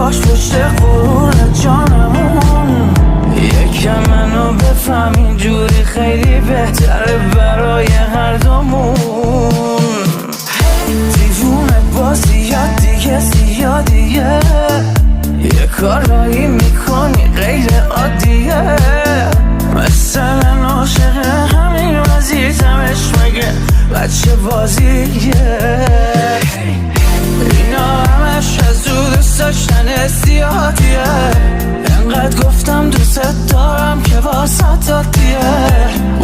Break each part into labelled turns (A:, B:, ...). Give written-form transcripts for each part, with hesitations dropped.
A: باش پشت غرور جانمون. یکم منو بفهم اینجوری خیلی بهتره برای هر دومون. دیوونه بازیات دیگه زیادیه، یه کارایی میکنی غیر عادیه. مثلا عاشق همین وزیرتمش مگه بچه بازیه. اینا همش از او دوست داشتن زیادیه. انقدر گفتم دوست دارم که واسط دادیه.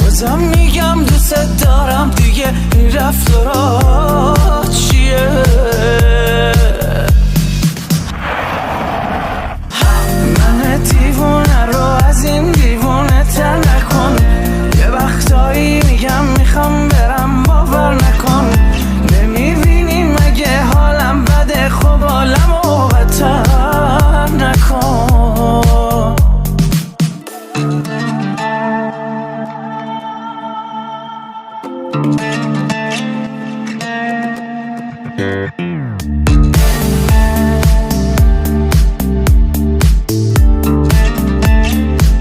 A: بازم میگم دوست دارم دیگه این رفتارا